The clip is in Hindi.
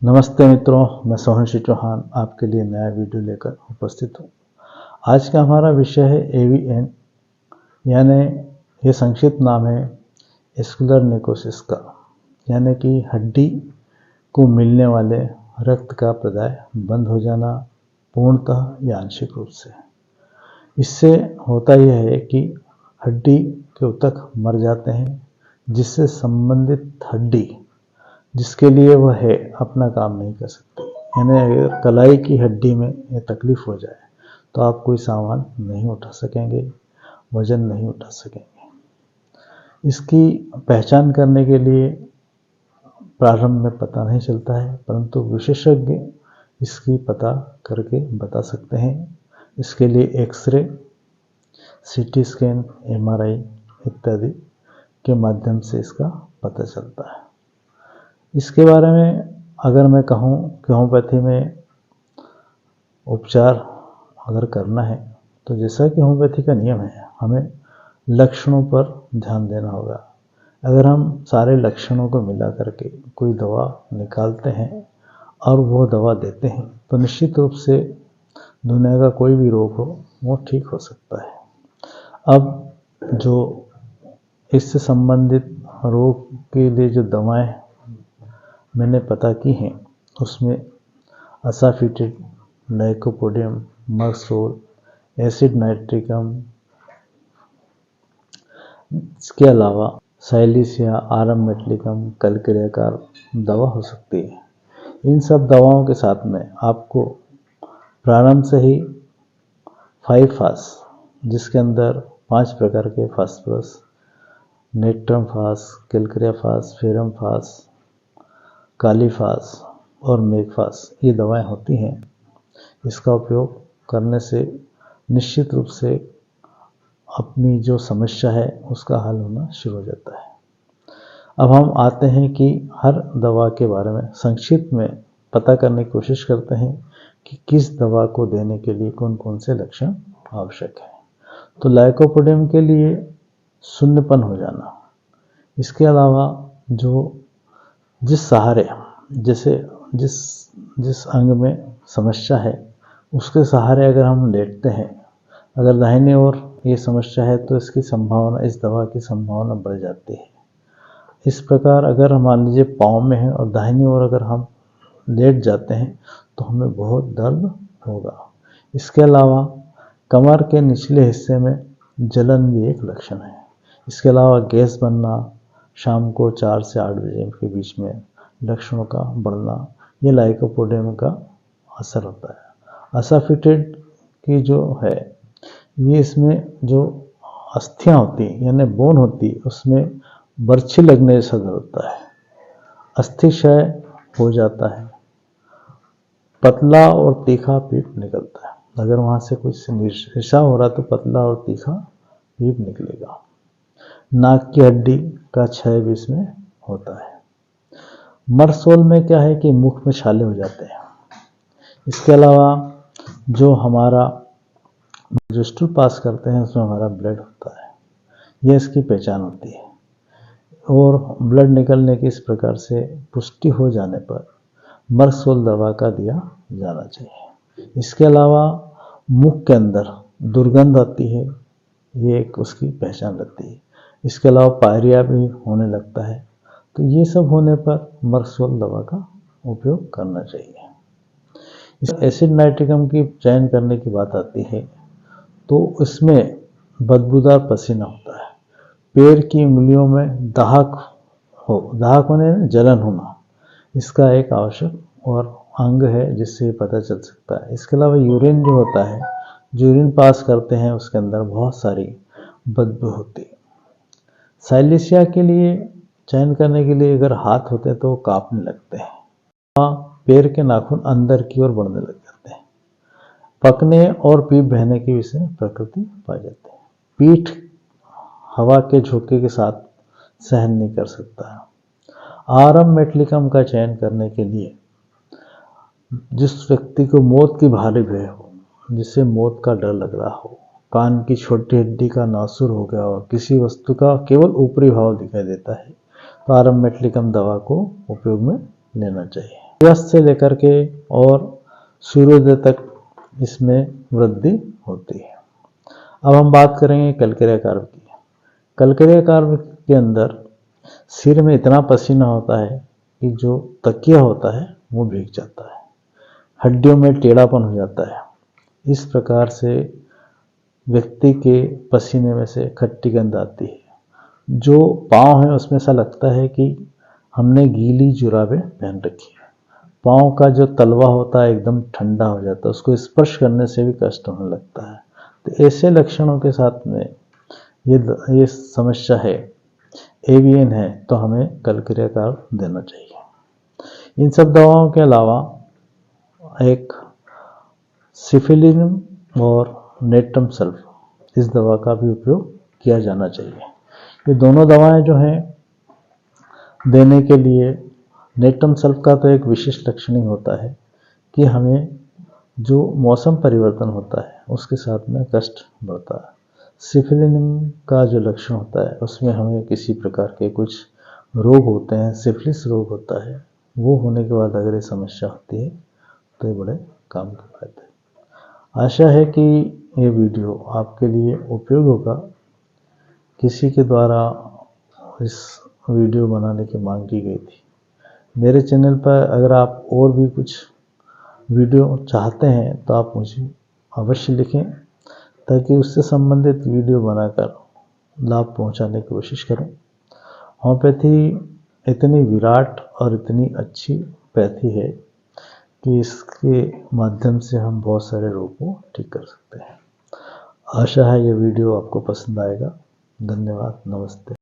नमस्ते मित्रों, मैं सोहनशी चौहान आपके लिए नया वीडियो लेकर उपस्थित हूँ। आज का हमारा विषय है एवीएन, यानी ये संक्षिप्त नाम है स्क्लेरल नेक्रोसिस का, यानी कि हड्डी को मिलने वाले रक्त का प्रदाय बंद हो जाना, पूर्णतः या आंशिक रूप से। इससे होता यह है कि हड्डी के ऊतक मर जाते हैं, जिससे संबंधित हड्डी जिसके लिए वह है अपना काम नहीं कर सकती। यानी अगर कलाई की हड्डी में ये तकलीफ हो जाए तो आप कोई सामान नहीं उठा सकेंगे, वजन नहीं उठा सकेंगे। इसकी पहचान करने के लिए प्रारंभ में पता नहीं चलता है, परंतु विशेषज्ञ इसकी पता करके बता सकते हैं। इसके लिए एक्सरे, सीटी स्कैन, एमआरआई इत्यादि के माध्यम से इसका पता चलता है। इसके बारे में अगर मैं कहूँ कि होम्योपैथी में उपचार अगर करना है तो जैसा कि होम्योपैथी का नियम है, हमें लक्षणों पर ध्यान देना होगा। अगर हम सारे लक्षणों को मिला करके कोई दवा निकालते हैं और वो दवा देते हैं तो निश्चित रूप से दुनिया का कोई भी रोग हो वो ठीक हो सकता है। अब जो इससे संबंधित रोग के लिए जो दवाएं मैंने पता की हैं उसमें असाफिटिड, लाइकोपोडियम, मर्सोल, एसिड नाइट्रिकम, इसके अलावा साइलिसिया, आरम मेटलिकम, कलक्रियाकार दवा हो सकती है। इन सब दवाओं के साथ में आपको प्रारंभ से ही 5 फास, जिसके अंदर 5 प्रकार के फास्फोरस, नेट्रम फास, कैल्क्रिया फास, फेरम फास, काली फास और मेगफास, ये दवाएं होती हैं। इसका उपयोग करने से निश्चित रूप से अपनी जो समस्या है उसका हल होना शुरू हो जाता है। अब हम आते हैं कि हर दवा के बारे में संक्षिप्त में पता करने की कोशिश करते हैं कि किस दवा को देने के लिए कौन कौन से लक्षण आवश्यक है। तो लाइकोपोडियम के लिए शून्यपन हो जाना, इसके अलावा जो जिस सहारे जैसे जिस अंग में समस्या है उसके सहारे अगर हम लेटते हैं, अगर दाहिनी ओर ये समस्या है तो इसकी संभावना, इस दवा की संभावना बढ़ जाती है। इस प्रकार अगर मान लीजिए पाँव में है और दाहिनी ओर अगर हम लेट जाते हैं तो हमें बहुत दर्द होगा। इसके अलावा कमर के निचले हिस्से में जलन भी एक लक्षण है। इसके अलावा गैस बनना, शाम को 4 से 8 बजे के बीच में लक्षणों का बढ़ना, ये लाइकोपोडियम का असर होता है। असाफिटेड की जो है ये, इसमें जो अस्थियां होती हैं यानी बोन होती है उसमें बर्छी लगने जैसा दर्द होता है, अस्थि क्षय हो जाता है, पतला और तीखा पीप निकलता है। अगर वहाँ से कुछ रिसा हो रहा तो पतला और तीखा पीप निकलेगा। नाक की हड्डी का क्षय भी इसमें होता है। मर्सोल में क्या है कि मुख में छाले हो जाते हैं। इसके अलावा जो हमारा जो स्टूल पास करते हैं उसमें हमारा ब्लड होता है, यह इसकी पहचान होती है। और ब्लड निकलने की इस प्रकार से पुष्टि हो जाने पर मर्सोल दवा का दिया जाना चाहिए। इसके अलावा मुख के अंदर दुर्गंध आती है, ये एक उसकी पहचान रहती है। इसके अलावा पायरिया भी होने लगता है, तो ये सब होने पर मर्सोल दवा का उपयोग करना चाहिए। इस एसिड नाइट्रिकम की चयन करने की बात आती है तो इसमें बदबूदार पसीना होता है, पैर की उंगलियों में दाहक होने जलन होना, इसका एक आवश्यक और अंग है जिससे पता चल सकता है। इसके अलावा यूरिन जो होता है, जो यूरिन पास करते हैं उसके अंदर बहुत सारी बदबू होती है। साइलिसिया के लिए चयन करने के लिए अगर हाथ होते हैं तो वो कांपने लगते हैं, पैर के नाखून अंदर की ओर बढ़ने लग जाते हैं, पकने और पीप बहने की विषय प्रकृति पाई जाती है। पीठ हवा के झोंके के साथ सहन नहीं कर सकता है। आरम मेटलिकम का चयन करने के लिए जिस व्यक्ति को मौत की भारी भय हो, जिसे मौत का डर लग रहा हो, कान की छोटी हड्डी का नासूर हो गया और किसी वस्तु का केवल ऊपरी भाव दिखाई देता है, तो आरम मेटलिकम दवा को उपयोग में लेना चाहिए। सूर्यास्त से लेकर के और सूर्योदय तक इसमें वृद्धि होती है। अब हम बात करेंगे कलक्रिया कार्य की। कलक्रिया कार्य के अंदर सिर में इतना पसीना होता है कि जो तकिया होता है वो भीग जाता है, हड्डियों में टेढ़ापन हो जाता है। इस प्रकार से व्यक्ति के पसीने में से खट्टी गंध आती है। जो पाँव है उसमें ऐसा लगता है कि हमने गीली जुराबें पहन रखी है। पाँव का जो तलवा होता है एकदम ठंडा हो जाता है, उसको स्पर्श करने से भी कष्ट होने लगता है। तो ऐसे लक्षणों के साथ में ये समस्या है, एवियन है, तो हमें कलक्रिया कार्य देना चाहिए। इन सब दवाओं के अलावा एक सिफिलिन और नेट्रम सल्फ, इस दवा का भी उपयोग किया जाना चाहिए। ये दोनों दवाएं जो हैं देने के लिए, नेट्रम सल्फ का तो एक विशिष्ट लक्षण ही होता है कि हमें जो मौसम परिवर्तन होता है उसके साथ में कष्ट बढ़ता है। सिफिलिन का जो लक्षण होता है उसमें हमें किसी प्रकार के कुछ रोग होते हैं, सिफिलिस रोग होता है, वो होने के बाद अगर ये समस्या होती है तो ये बड़े काम की बात है। आशा है कि ये वीडियो आपके लिए उपयोग होगा। किसी के द्वारा इस वीडियो बनाने की मांग की गई थी। मेरे चैनल पर अगर आप और भी कुछ वीडियो चाहते हैं तो आप मुझे अवश्य लिखें, ताकि उससे संबंधित वीडियो बनाकर लाभ पहुंचाने की कोशिश करूं। होम्योपैथी इतनी विराट और इतनी अच्छी पैथी है कि इसके माध्यम से हम बहुत सारे रोग को ठीक कर सकते हैं। आशा है ये वीडियो आपको पसंद आएगा। धन्यवाद, नमस्ते।